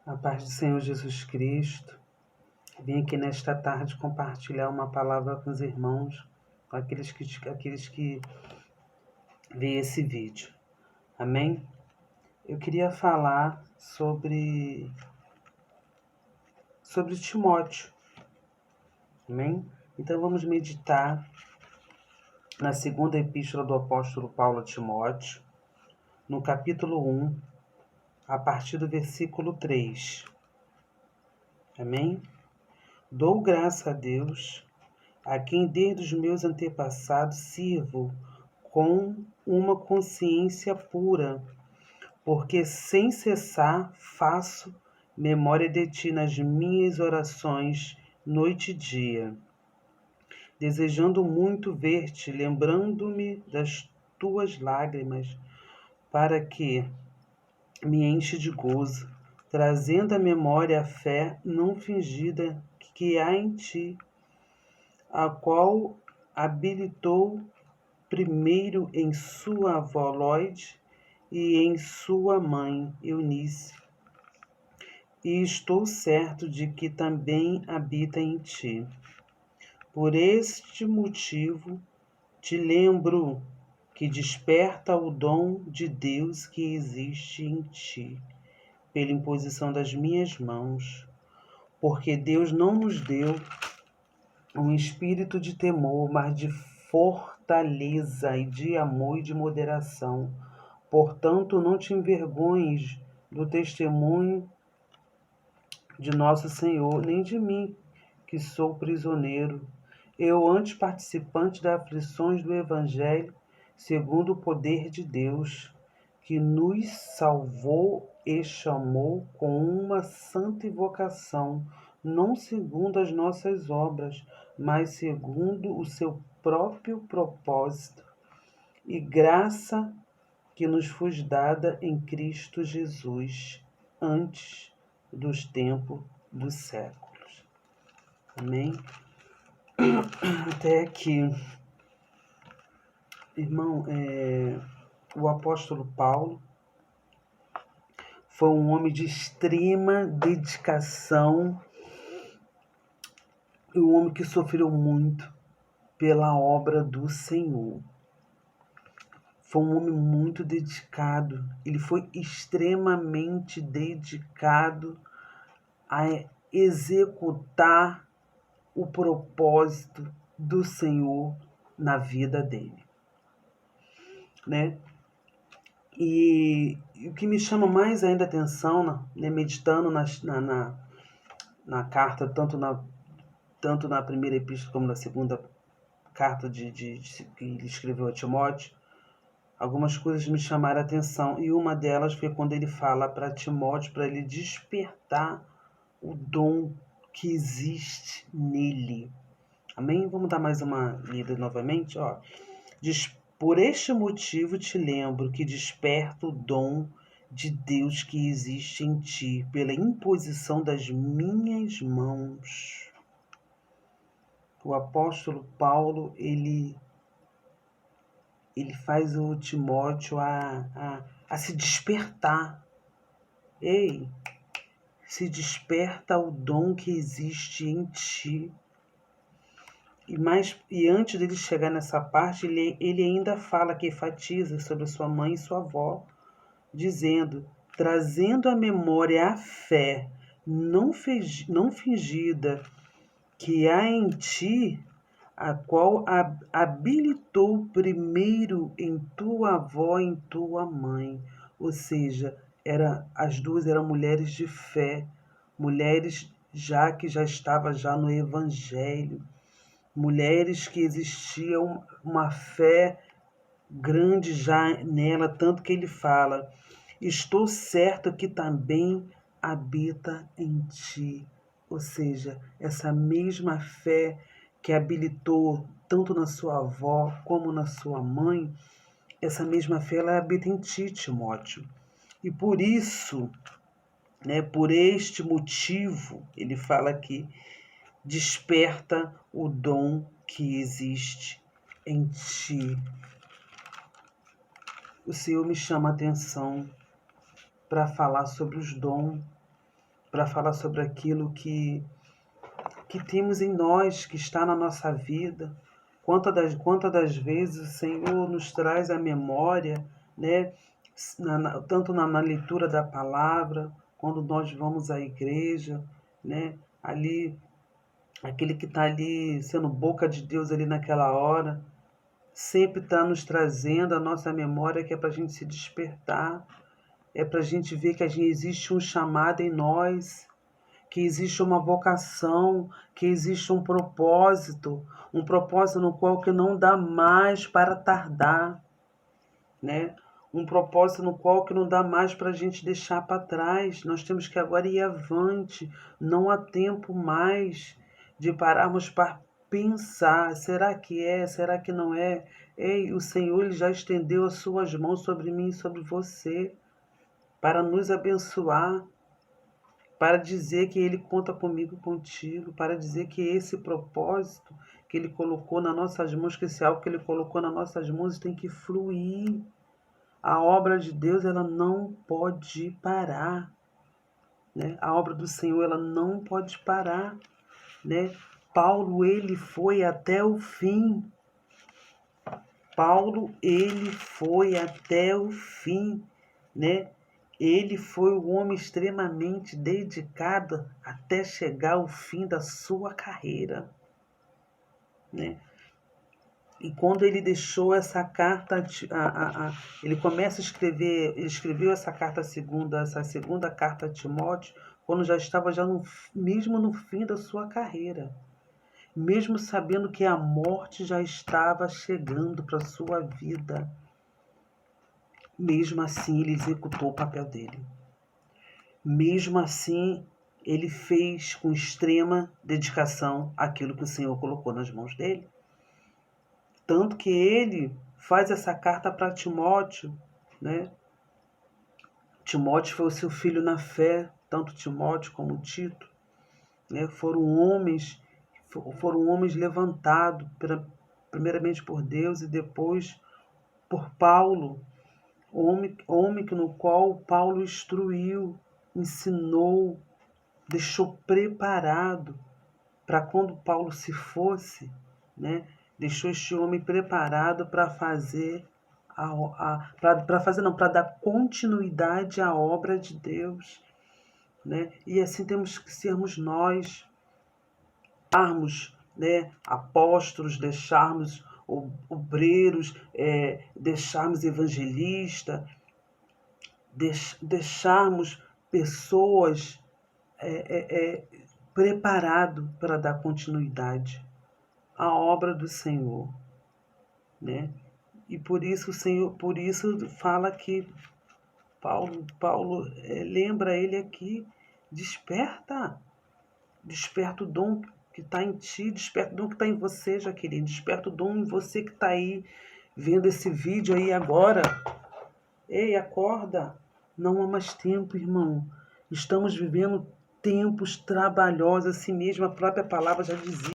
A paz do Senhor Jesus Cristo. Vim aqui nesta tarde compartilhar uma palavra com os irmãos, com aqueles que veem esse vídeo. Amém? Eu queria falar sobre Timóteo. Amém? Então vamos meditar na segunda epístola do apóstolo Paulo a Timóteo, no capítulo 1, a partir do versículo 3. Amém? Dou graça a Deus, a quem desde os meus antepassados sirvo com uma consciência pura, porque sem cessar faço memória de ti nas minhas orações, noite e dia, desejando muito ver-te, lembrando-me das tuas lágrimas, para que me enche de gozo, trazendo à memória a fé não fingida que há em ti, a qual habilitou primeiro em sua avó Lóide e em sua mãe Eunice. E estou certo de que também habita em ti. Por este motivo, te lembro que desperta o dom de Deus que existe em ti, pela imposição das minhas mãos, porque Deus não nos deu um espírito de temor, mas de fortaleza e de amor e de moderação. Portanto, não te envergonhes do testemunho de nosso Senhor, nem de mim, que sou prisioneiro. Eu, antes participante das aflições do Evangelho, segundo o poder de Deus, que nos salvou e chamou com uma santa vocação, não segundo as nossas obras, mas segundo o seu próprio propósito e graça que nos foi dada em Cristo Jesus, antes dos tempos dos séculos. Amém? Até aqui. Irmão, o apóstolo Paulo foi um homem de extrema dedicação e um homem que sofreu muito pela obra do Senhor. Foi um homem muito dedicado, ele foi extremamente dedicado a executar o propósito do Senhor na vida dele, né? E o que me chama mais ainda a atenção, né, meditando na carta, tanto na primeira epístola como na segunda carta que ele escreveu a Timóteo, algumas coisas me chamaram a atenção, e uma delas foi quando ele fala para Timóteo, para ele despertar o dom que existe nele. Amém? Vamos dar mais uma lida novamente. Por este motivo te lembro que desperta o dom de Deus que existe em ti, pela imposição das minhas mãos. O apóstolo Paulo, ele faz o Timóteo a se despertar. Ei, se desperta o dom que existe em ti. E antes dele chegar nessa parte, ele ainda fala, que enfatiza sobre sua mãe e sua avó, dizendo, trazendo à memória a fé não fingida que há em ti, a qual habilitou primeiro em tua avó e em tua mãe. Ou seja, as duas eram mulheres de fé, mulheres que já estavam já no Evangelho, mulheres que existia uma fé grande já nela, tanto que ele fala, estou certo que também habita em ti. Ou seja, essa mesma fé que habilitou tanto na sua avó como na sua mãe, essa mesma fé ela habita em ti, Timóteo. E por isso, né, por este motivo, ele fala aqui, desperta o dom que existe em ti. O Senhor me chama a atenção para falar sobre os dons para falar sobre aquilo que temos em nós, que está na nossa vida. Quantas das vezes o Senhor nos traz à memória, né? Tanto na leitura da palavra, quando nós vamos à igreja, né? Ali, aquele que está ali sendo boca de Deus ali naquela hora, sempre está nos trazendo a nossa memória, que é para a gente se despertar, é para a gente ver que existe um chamado em nós, que existe uma vocação, que existe um propósito no qual que não dá mais para tardar, né? Um propósito no qual que não dá mais para a gente deixar para trás. Nós temos que agora ir avante, não há tempo mais de pararmos para pensar, será que é, será que não é? Ei, o Senhor ele já estendeu as suas mãos sobre mim e sobre você para nos abençoar, para dizer que Ele conta comigo e contigo, para dizer que esse propósito que Ele colocou nas nossas mãos, que esse algo que Ele colocou nas nossas mãos tem que fluir. A obra de Deus, ela não pode parar, né? A obra do Senhor, ela não pode parar, né? Paulo, ele foi até o fim. Paulo, ele foi até o fim, né? Ele foi um homem extremamente dedicado até chegar ao fim da sua carreira, né? E quando ele deixou essa carta, ele começa a escrever, ele escreveu essa segunda carta a Timóteo, quando já estava mesmo no fim da sua carreira, mesmo sabendo que a morte já estava chegando para a sua vida. Mesmo assim, ele executou o papel dele. Mesmo assim, ele fez com extrema dedicação aquilo que o Senhor colocou nas mãos dele. Tanto que ele faz essa carta para Timóteo, né? Timóteo foi o seu filho na fé, tanto Timóteo como Tito, né? Foram homens levantados primeiramente por Deus e depois por Paulo, homem no qual Paulo instruiu, ensinou, deixou preparado para quando Paulo se fosse, né? Deixou este homem preparado para fazer para dar continuidade à obra de Deus, né? E assim temos que sermos nós, né, apóstolos, deixarmos obreiros, deixarmos evangelistas, deixarmos pessoas preparado para dar continuidade à obra do Senhor, né? E por isso o Senhor, por isso fala que Paulo lembra ele aqui, desperta o dom que está em ti, desperta o dom que está em você, Jaqueline, desperta o dom em você que está aí vendo esse vídeo aí agora. Ei, acorda, não há mais tempo, irmão. Estamos vivendo tempos trabalhosos, assim mesmo a própria palavra já dizia.